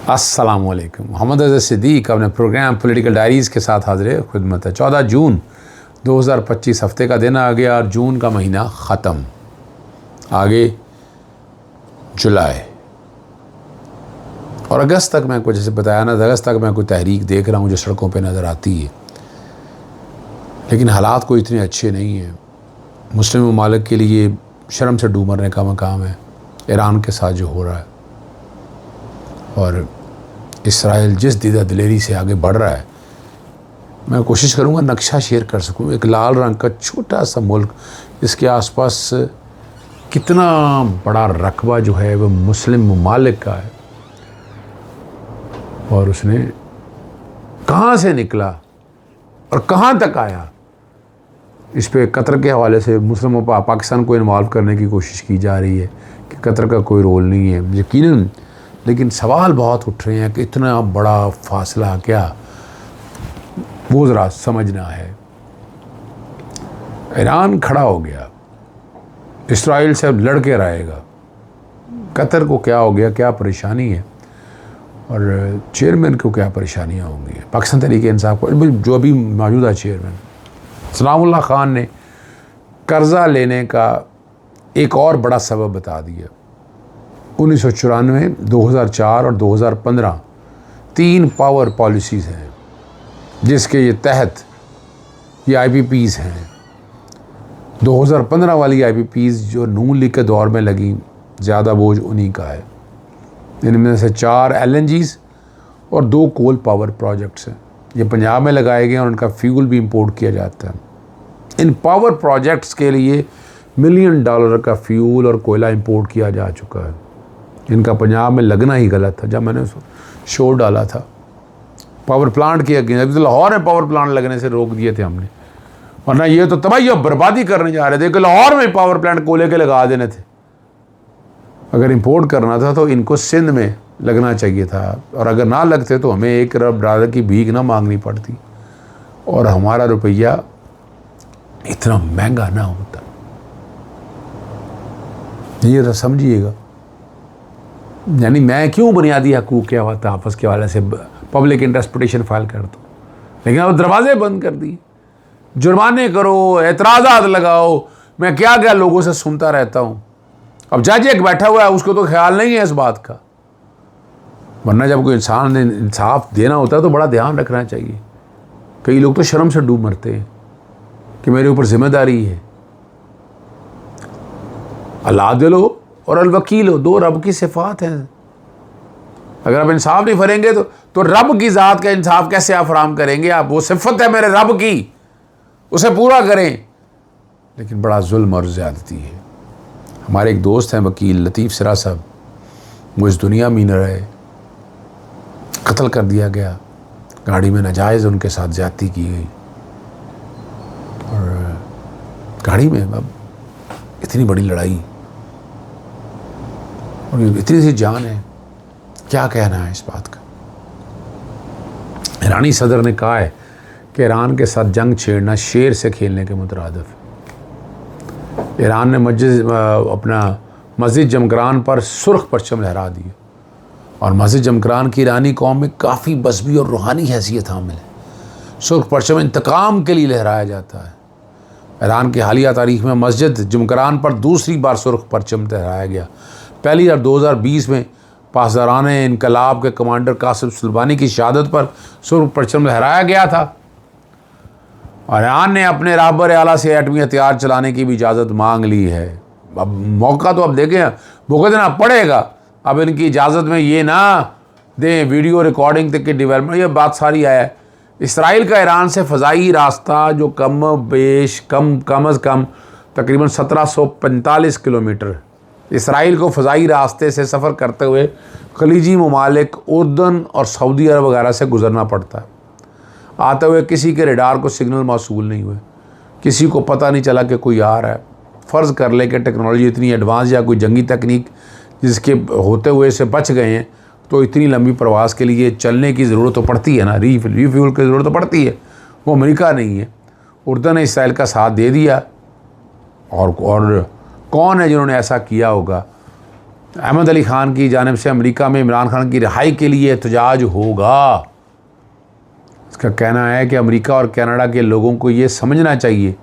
अस्सलामुअलैकुम। मोहम्मद अज़हर सिद्दीक़ अपने programme political diaries के साथ हाज़िर खिदमत है। 14 जून 2025 हफ्ते का दिन आ गया और जून का महीना ख़त्म। आगे जुलाई और अगस्त तक मैं कुछ जैसे बताया ना, अगस्त तक मैं कोई तहरीक देख रहा हूँ जो सड़कों पे नज़र आती है, लेकिन हालात कोई इतने अच्छे नहीं हैं। मुस्लिम ममालिक के लिए शर्म से डूब मरने का मकाम है ईरान के साथ जो हो रहा है, और इसराइल जिस दीदा दिलेरी से आगे बढ़ रहा है। मैं कोशिश करूँगा नक्शा शेयर कर सकूँ। एक लाल रंग का छोटा सा मुल्क, इसके आसपास कितना बड़ा रकबा जो है वह मुस्लिम ममालिक का है, और उसने कहाँ से निकला और कहाँ तक आया, इस पे कतर के हवाले से मुस्लिमों पर पाकिस्तान को इन्वॉल्व करने की कोशिश की जा रही है कि कतर का कोई रोल नहीं है यकीनन, लेकिन सवाल बहुत उठ रहे हैं कि इतना बड़ा फासला क्या, वो ज़रा समझना है। ईरान खड़ा हो गया, इसराइल से अब लड़ के रहेगा। कतर को क्या हो गया, क्या परेशानी है, और चेयरमैन को क्या परेशानियां होंगी। पाकिस्तान तहरीक-ए-इंसाफ को जो अभी मौजूदा चेयरमैन सलामुल्लाह खान ने कर्ज़ा लेने का एक और बड़ा सबब बता दिया। 1994, 2004 और 2015 3 पावर पॉलिसीज़ हैं जिसके ये तहत ये IPPs हैं। 2015 वाली IPPs जो नून लीग के दौर में लगी, ज़्यादा बोझ उन्हीं का है। इनमें से 4 LNGs और 2 कोल पावर प्रोजेक्ट्स हैं। ये पंजाब में लगाए गए और उनका फ्यूल भी इंपोर्ट किया जाता है। इन पावर प्रोजेक्ट्स के लिए $1 मिलियन का फ्यूल और कोयला इंपोर्ट किया जा चुका है। इनका पंजाब में लगना ही गलत था। जब मैंने शो डाला था पावर प्लांट के अगेंस्ट, अभी लाहौर में पावर प्लांट लगने से रोक दिए थे हमने, वरना ये तो तबाही और बर्बादी करने जा रहे थे कि लाहौर में पावर प्लांट कोयले के लगा देने थे। अगर इंपोर्ट करना था तो इनको सिंध में लगना चाहिए था, और अगर ना लगते तो हमें $1 अरब की भीख ना मांगनी पड़ती और हमारा रुपया इतना महंगा ना होता। ये तो समझिएगा। यानी मैं क्यों बुनियादी हकूक़ के तहफ़्फ़ुज़ के हवाले से पब्लिक इंटरेस्ट पिटीशन फाइल कर दूँ, लेकिन अब दरवाजे बंद कर दिए। जुर्माने करो, एतराज़ात लगाओ, मैं क्या क्या लोगों से सुनता रहता हूँ। अब जज एक बैठा हुआ है, उसको तो ख्याल नहीं है इस बात का, वरना जब कोई इंसान ने इंसाफ देना होता है तो बड़ा ध्यान रखना चाहिए। कई लोग तो शर्म से डूब मरते हैं कि मेरे ऊपर जिम्मेदारी है। अल्लाह दिलो और अल-वकील हो, 2 रब की सिफात हैं। अगर आप इंसाफ नहीं करेंगे तो रब की ज़ात का इंसाफ कैसे आप फराम करेंगे? आप, वो सिफत है मेरे रब की, उसे पूरा करें। लेकिन बड़ा जुल्म और ज़्यादती है। हमारे एक दोस्त हैं वकील लतीफ़ सिरा साहब, वो इस दुनिया में न रहे, कत्ल कर दिया गया। गाड़ी में नाजायज़ उनके साथ ज़्यादती की गई, और गाड़ी में अब इतनी बड़ी लड़ाई और इतनी सी जान है, क्या कहना है इस बात का। ईरानी सदर ने कहा है कि ईरान के साथ जंग छेड़ना शेर से खेलने के मुतरादिफ है। ईरान ने मस्जिद जमकरान पर सुर्ख परचम लहरा दिए, और मस्जिद जमकरान की ईरानी कौम में काफ़ी बज़मी और रूहानी हैसियत हामिल है। सुर्ख परचम इंतकाम के लिए लहराया जाता है। ईरान की हालिया तारीख में मस्जिद जमकरान पर दूसरी बार सुर्ख परचम लहराया गया। पहली बार 2020 में पासदारान इनकलाब के कमांडर कासिम सुलेमानी की शहादत पर सुर्ख परचम लहराया गया था, और ईरान ने अपने रहबर आला से एटमी हथियार चलाने की भी इजाज़त मांग ली है। अब मौका तो अब देखें, भुगतना पड़ेगा। अब इनकी इजाज़त में ये ना दें वीडियो रिकॉर्डिंग तक की डेवलपमेंट, ये बात सारी है। इसराइल का ईरान से फ़ज़ाई रास्ता जो कम अज़ कम तकरीबन 1745 किलोमीटर, इसराइल को फ़ज़ाई रास्ते से सफ़र करते हुए खलीजी ममालिक उर्दन और सऊदी अरब वगैरह से गुज़रना पड़ता है। आते हुए किसी के रेडार को सिग्नल मौसूल नहीं हुए, किसी को पता नहीं चला कि कोई आ रहा है। फ़र्ज़ कर ले कि टेक्नोलॉजी इतनी एडवांस या कोई जंगी तकनीक जिसके होते हुए से बच गए हैं, तो इतनी लंबी प्रवास के लिए चलने की ज़रूरत तो पड़ती है ना, रीफ्यूल की ज़रूरत तो पड़ती है। वो अमेरिका नहीं है। उर्दन ने इसराइल का साथ दे दिया, और कौन है जिन्होंने ऐसा किया होगा अहमद अली ख़ान की जानिब से अमेरिका में इमरान खान की रिहाई के लिए एहतजाज होगा। इसका कहना है कि अमेरिका और कनाडा के लोगों को ये समझना चाहिए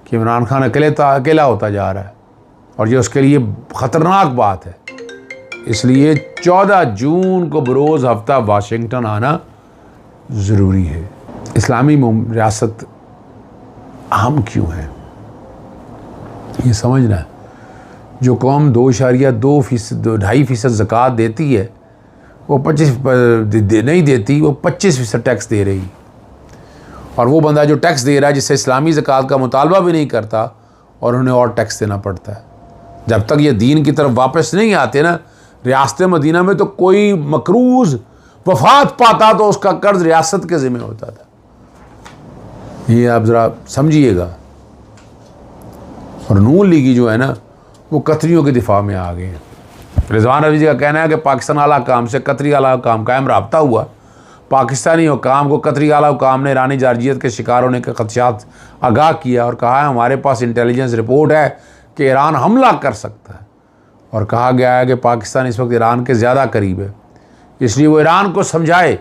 कि इमरान खान अकेला होता जा रहा है और ये उसके लिए ख़तरनाक बात है। इसलिए 14 जून को बरोज़ हफ्ता वाशिंगटन आना ज़रूरी है। इस्लामी रियासत अहम क्यों है ये समझना है। जो कौम 2.2% ज़कात देती है वो 25 नहीं देती, वो 25% टैक्स दे रही। और वो बंदा जो टैक्स दे रहा है, जिससे इस्लामी ज़कात का मुतालबा भी नहीं करता, और उन्हें और टैक्स देना पड़ता है। जब तक ये दीन की तरफ वापस नहीं आते ना, रियासत मदीना में तो कोई मकरूज़ वफात पाता तो उसका कर्ज रियासत के ज़िम्मे होता था। ये आप ज़रा समझिएगा। और नून लीगी जो है ना, वो कतरियों के दिफा में आ गए हैं। रिजवान रफ़ी जी का कहना है कि पाकिस्तान आला हुकाम से कतरी आला हुकाम कायम राब्ता हुआ। पाकिस्तानी हुकाम को कतरी आला हुकाम ने ईरानी जारजियत के शिकार होने के खदशात आगाह किया और कहा है हमारे पास इंटेलिजेंस रिपोर्ट है कि ईरान हमला कर सकता है। और कहा गया है कि पाकिस्तान इस वक्त ईरान के ज़्यादा करीब है, इसलिए वो ईरान को समझाए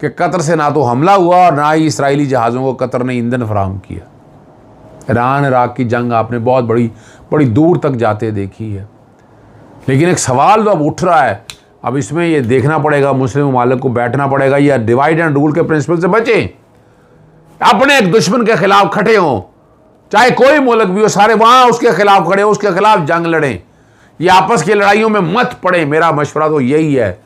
कि कतर से ना तो हमला हुआ और ना ही इसराइली जहाज़ों को कतर ने ईंधन फराहम किया। ईरान इराक की जंग आपने बहुत बड़ी दूर तक जाते देखी है। लेकिन एक सवाल तो अब उठ रहा है, अब इसमें ये देखना पड़ेगा, मुस्लिम ममालिक को बैठना पड़ेगा या डिवाइड एंड रूल के प्रिंसिपल से बचें, अपने एक दुश्मन के खिलाफ खड़े हों, चाहे कोई मुल्क भी हो, सारे वहाँ उसके खिलाफ खड़े हो, उसके खिलाफ जंग लड़ें, ये आपस की लड़ाइयों में मत पड़े। मेरा मशवरा तो यही है,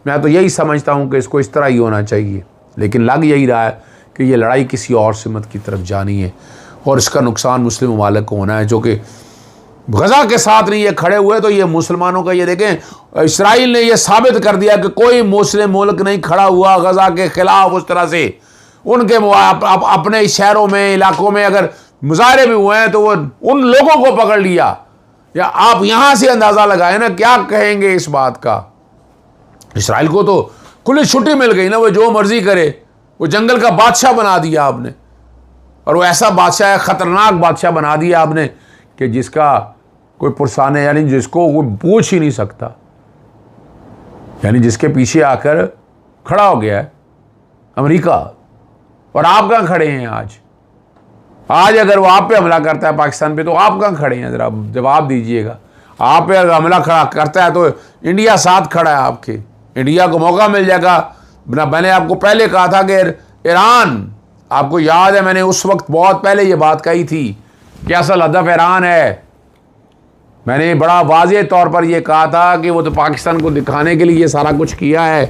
मैं तो यही समझता हूँ कि इसको इस तरह ही होना चाहिए। लेकिन लग यही रहा है कि ये लड़ाई किसी और सिमत की तरफ जानी है और इसका नुकसान मुस्लिम ममालिक को होना है, जो कि गज़ा के साथ नहीं ये खड़े हुए। तो ये मुसलमानों का, ये देखें, इसराइल ने ये साबित कर दिया कि कोई मुस्लिम मुल्क नहीं खड़ा हुआ गज़ा के ख़िलाफ़ उस तरह से। उनके अपने शहरों में, इलाकों में अगर मुजाहरे भी हुए हैं तो वो उन लोगों को पकड़ लिया। या आप यहाँ से अंदाज़ा लगाएं ना, क्या कहेंगे इस बात का। इसराइल को तो खुली छुट्टी मिल गई ना, वो जो मर्जी करे, वो जंगल का बादशाह बना दिया आपने। और वो ऐसा बादशाह है, ख़तरनाक बादशाह बना दिया आपने कि जिसका कोई पुरसाने, यानी जिसको कोई पूछ ही नहीं सकता, यानी जिसके पीछे आकर खड़ा हो गया है अमेरिका। और आप कहाँ खड़े हैं आज अगर वो आप पे हमला करता है पाकिस्तान पे, तो आप कहाँ खड़े हैं, ज़रा जवाब दीजिएगा। आप पे अगर हमला खड़ा करता है तो इंडिया साथ खड़ा है आपके, इंडिया को मौका मिल जाएगा। मैंने आपको पहले कहा था कि ईरान, आपको याद है मैंने उस वक्त बहुत पहले ये बात कही थी कि असल हदफ ईरान है। मैंने बड़ा वाज़ेह तौर पर यह कहा था कि वो तो पाकिस्तान को दिखाने के लिए ये सारा कुछ किया है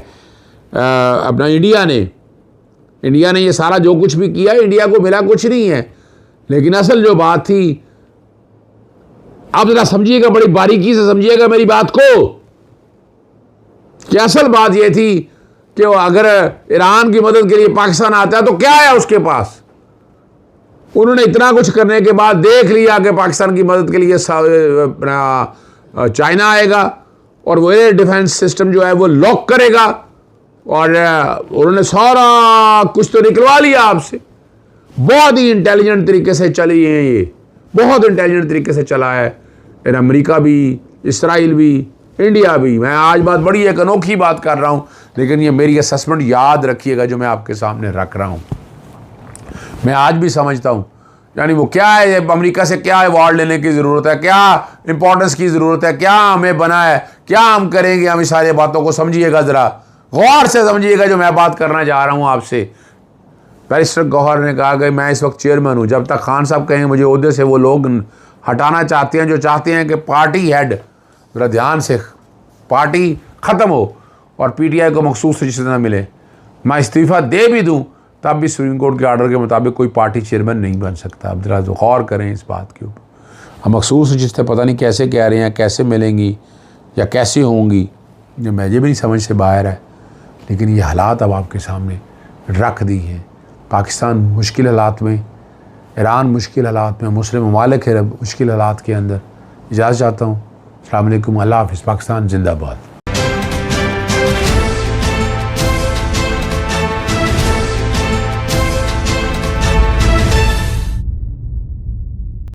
अपना इंडिया ने ये सारा जो कुछ भी किया, इंडिया को मिला कुछ नहीं है। लेकिन असल जो बात थी, आप जरा समझिएगा, बड़ी बारीकी से समझिएगा मेरी बात को, कि असल बात यह थी कि वो अगर ईरान की मदद के लिए पाकिस्तान आता है तो क्या है उसके पास। उन्होंने इतना कुछ करने के बाद देख लिया कि पाकिस्तान की मदद के लिए चाइना आएगा और वो डिफेंस सिस्टम जो है वो लॉक करेगा, और उन्होंने सारा कुछ तो निकलवा लिया आपसे। बहुत ही इंटेलिजेंट तरीके से चली है ये, बहुत इंटेलिजेंट तरीके से चला है अमेरिका भी, इसराइल भी, इंडिया भी। मैं आज बड़ी एक अनोखी बात कर रहा हूँ, लेकिन ये मेरी असेसमेंट याद रखिएगा जो मैं आपके सामने रख रहा हूँ। मैं आज भी समझता हूँ, यानी वो क्या है, अमेरिका से क्या अवार्ड लेने की ज़रूरत है, क्या इंपॉर्टेंस की ज़रूरत है, क्या हमें बना है, क्या हम करेंगे। हम इस सारी बातों को समझिएगा, ज़रा गौर से समझिएगा जो मैं बात करना चाह रहा हूँ आपसे। बैरिस्टर गौहर ने कहा कि मैं इस वक्त चेयरमैन हूँ, जब तक खान साहब कहेंगे मुझे ओहदे से, वो लोग हटाना चाहते हैं जो चाहते हैं कि पार्टी हेड, ज़रा ध्यान से, पार्टी ख़त्म हो और PTI को मखसूस रजिस्टर न मिले। मैं इस्तीफ़ा दे भी दूँ तब भी सुप्रीम कोर्ट के आर्डर के मुताबिक कोई पार्टी चेयरमैन नहीं बन सकता। अब ज़रा गौर करें इस बात के ऊपर। हम मखसूस रजिस्टर पता नहीं कैसे कह रहे हैं, कैसे मिलेंगी या कैसे होंगी, ये मुझे भी नहीं समझ से बाहर है। लेकिन ये हालात अब आपके सामने रख दी हैं। पाकिस्तान मुश्किल हालात में, ईरान मुश्किल हालात में, मुस्लिम ममालिक है मुश्किल हालात के अंदर। इजाज़त चाहता हूँ। अस्सलाम वालेकुम, अल्लाह हाफ़िज़। पाकिस्तान जिंदाबाद।